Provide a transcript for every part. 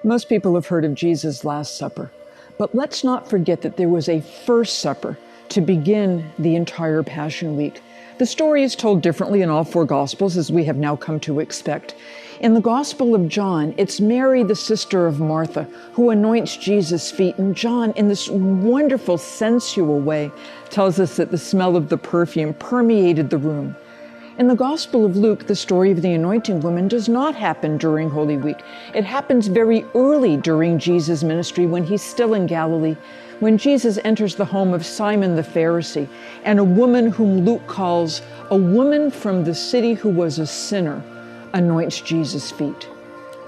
Most people have heard of Jesus' Last Supper, but let's not forget that there was a First Supper to begin the entire Passion Week. The story is told differently in all four Gospels, as we have now come to expect. In the Gospel of John, it's Mary, the sister of Martha, who anoints Jesus' feet, and John, in this wonderful, sensual way, tells us that the smell of the perfume permeated the room. In the Gospel of Luke, the story of the anointing woman does not happen during Holy Week. It happens very early during Jesus' ministry when he's still in Galilee, when Jesus enters the home of Simon the Pharisee, and a woman whom Luke calls a woman from the city who was a sinner anoints Jesus' feet.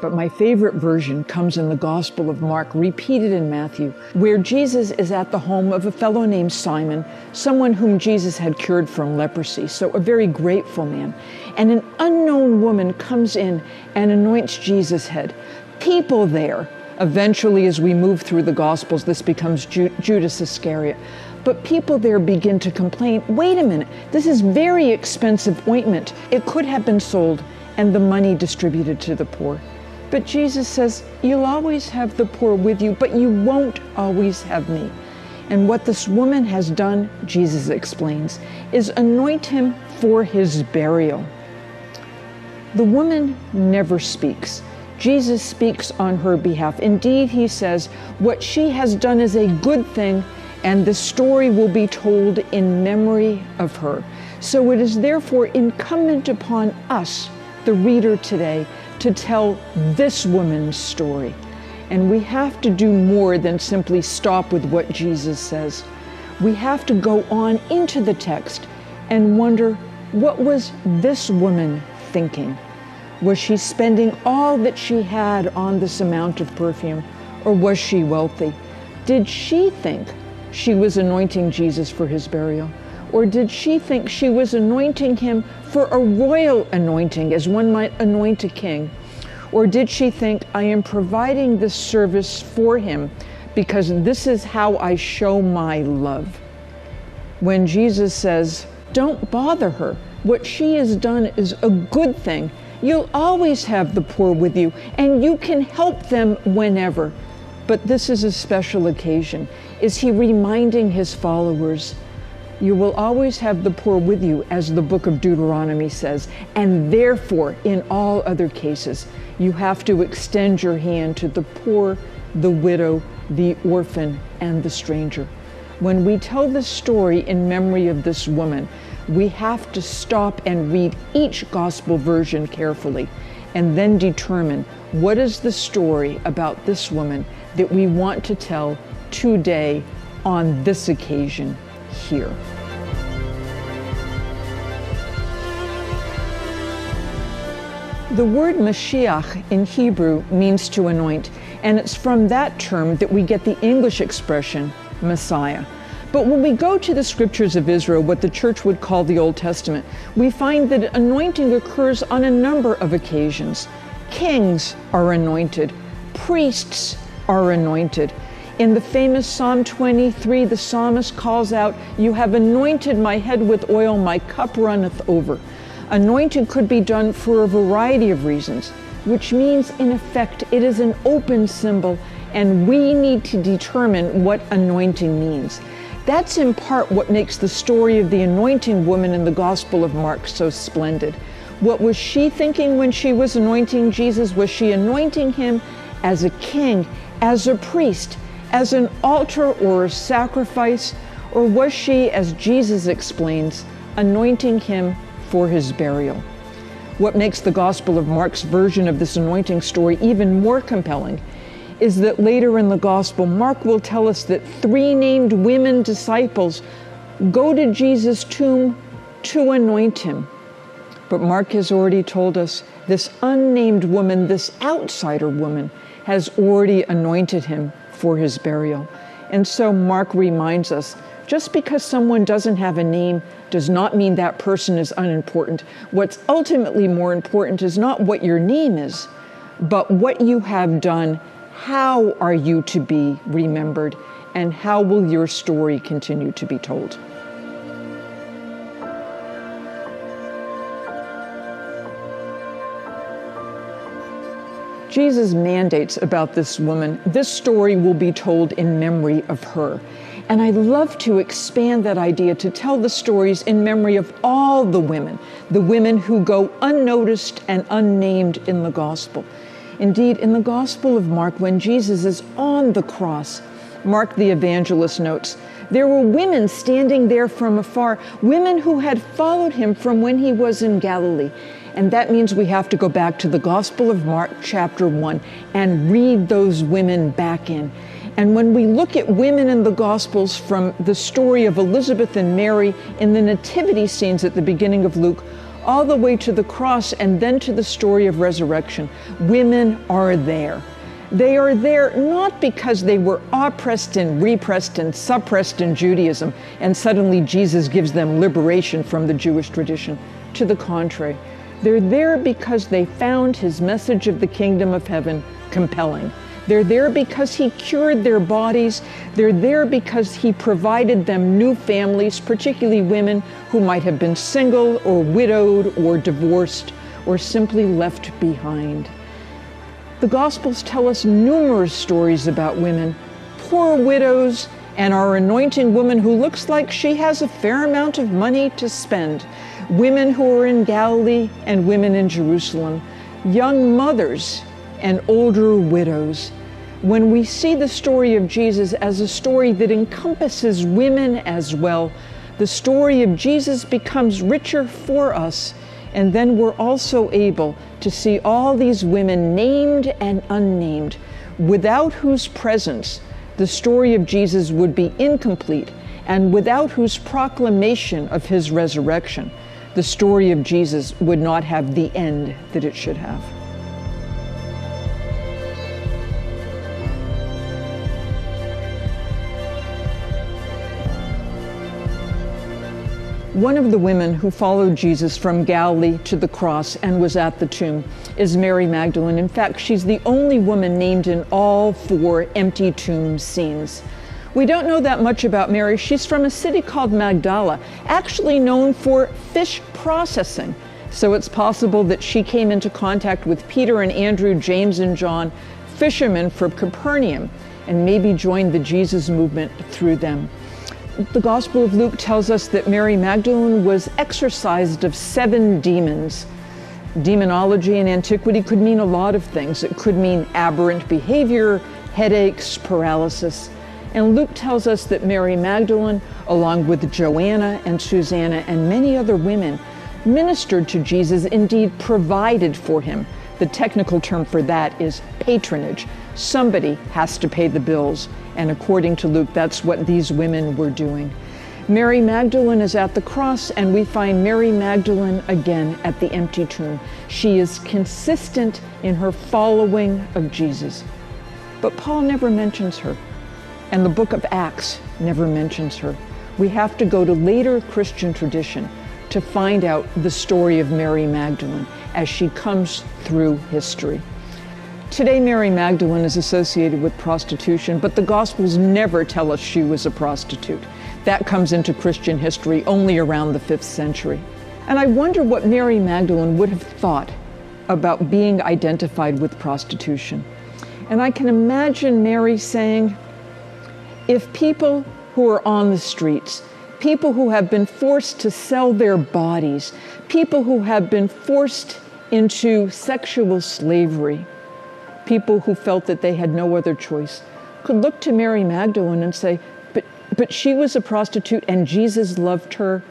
But my favorite version comes in the Gospel of Mark, repeated in Matthew, where Jesus is at the home of a fellow named Simon, someone whom Jesus had cured from leprosy, so a very grateful man. And an unknown woman comes in and anoints Jesus' head. People there, eventually as we move through the Gospels, this becomes Judas Iscariot. But people there begin to complain, wait a minute, this is very expensive ointment. It could have been sold and the money distributed to the poor. But Jesus says, you'll always have the poor with you, but you won't always have me. And what this woman has done, Jesus explains, is anoint him for his burial. The woman never speaks. Jesus speaks on her behalf. Indeed, he says, what she has done is a good thing, and the story will be told in memory of her. So it is therefore incumbent upon us, the reader today, to tell this woman's story. And we have to do more than simply stop with what Jesus says. We have to go on into the text and wonder, what was this woman thinking? Was she spending all that she had on this amount of perfume, or was she wealthy? Did she think she was anointing Jesus for his burial? Or did she think she was anointing him for a royal anointing, as one might anoint a king? Or did she think, I am providing this service for him because this is how I show my love? When Jesus says, don't bother her, what she has done is a good thing. You'll always have the poor with you, and you can help them whenever. But this is a special occasion. Is he reminding his followers, you will always have the poor with you, as the book of Deuteronomy says, and therefore, in all other cases, you have to extend your hand to the poor, the widow, the orphan, and the stranger. When we tell the story in memory of this woman, we have to stop and read each gospel version carefully, and then determine what is the story about this woman that we want to tell today on this occasion here. The word Mashiach in Hebrew means to anoint, and it's from that term that we get the English expression Messiah. But when we go to the scriptures of Israel, what the church would call the Old Testament, we find that anointing occurs on a number of occasions. Kings are anointed, priests are anointed. In the famous Psalm 23, the psalmist calls out, you have anointed my head with oil, my cup runneth over. Anointing could be done for a variety of reasons, which means, in effect, it is an open symbol, and we need to determine what anointing means. That's in part what makes the story of the anointing woman in the Gospel of Mark so splendid. What was she thinking when she was anointing Jesus? Was she anointing him as a king, as a priest, as an altar or a sacrifice? Or was she, as Jesus explains, anointing him for his burial? What makes the Gospel of Mark's version of this anointing story even more compelling is that later in the Gospel, Mark will tell us that 3 named women disciples go to Jesus' tomb to anoint him. But Mark has already told us this unnamed woman, this outsider woman, has already anointed him for his burial. And so Mark reminds us, just because someone doesn't have a name does not mean that person is unimportant. What's ultimately more important is not what your name is, but what you have done. How are you to be remembered, and how will your story continue to be told? Jesus mandates about this woman, this story will be told in memory of her. And I love to expand that idea to tell the stories in memory of all the women who go unnoticed and unnamed in the gospel. Indeed, in the Gospel of Mark, when Jesus is on the cross, Mark the evangelist notes, there were women standing there from afar, women who had followed him from when he was in Galilee. And that means we have to go back to the Gospel of Mark, chapter 1, and read those women back in. And when we look at women in the Gospels, from the story of Elizabeth and Mary in the nativity scenes at the beginning of Luke, all the way to the cross and then to the story of resurrection, women are there. They are there not because they were oppressed and repressed and suppressed in Judaism, and suddenly Jesus gives them liberation from the Jewish tradition. To the contrary, they're there because they found his message of the kingdom of heaven compelling. They're there because he cured their bodies. They're there because he provided them new families, particularly women who might have been single or widowed or divorced or simply left behind. The Gospels tell us numerous stories about women, poor widows, and our anointing woman who looks like she has a fair amount of money to spend, women who are in Galilee and women in Jerusalem, young mothers and older widows. When we see the story of Jesus as a story that encompasses women as well, the story of Jesus becomes richer for us, and then we're also able to see all these women, named and unnamed, without whose presence the story of Jesus would be incomplete, and without whose proclamation of his resurrection, the story of Jesus would not have the end that it should have. One of the women who followed Jesus from Galilee to the cross and was at the tomb is Mary Magdalene. In fact, she's the only woman named in all 4 empty tomb scenes. We don't know that much about Mary. She's from a city called Magdala, actually known for fish processing. So it's possible that she came into contact with Peter and Andrew, James and John, fishermen from Capernaum, and maybe joined the Jesus movement through them. The Gospel of Luke tells us that Mary Magdalene was exorcised of 7 demons. Demonology in antiquity could mean a lot of things. It could mean aberrant behavior, headaches, paralysis. And Luke tells us that Mary Magdalene, along with Joanna and Susanna and many other women, ministered to Jesus, indeed provided for him. The technical term for that is patronage. Somebody has to pay the bills. And according to Luke, that's what these women were doing. Mary Magdalene is at the cross, and we find Mary Magdalene again at the empty tomb. She is consistent in her following of Jesus. But Paul never mentions her, and the book of Acts never mentions her. We have to go to later Christian tradition to find out the story of Mary Magdalene as she comes through history. Today, Mary Magdalene is associated with prostitution, but the Gospels never tell us she was a prostitute. That comes into Christian history only around the 5th century. And I wonder what Mary Magdalene would have thought about being identified with prostitution. And I can imagine Mary saying, if people who are on the streets, people who have been forced to sell their bodies, people who have been forced into sexual slavery, people who felt that they had no other choice, could look to Mary Magdalene and say, but she was a prostitute and Jesus loved her.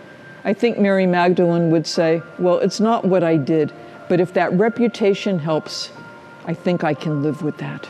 I think Mary Magdalene would say, well, it's not what I did, but if that reputation helps, I think I can live with that.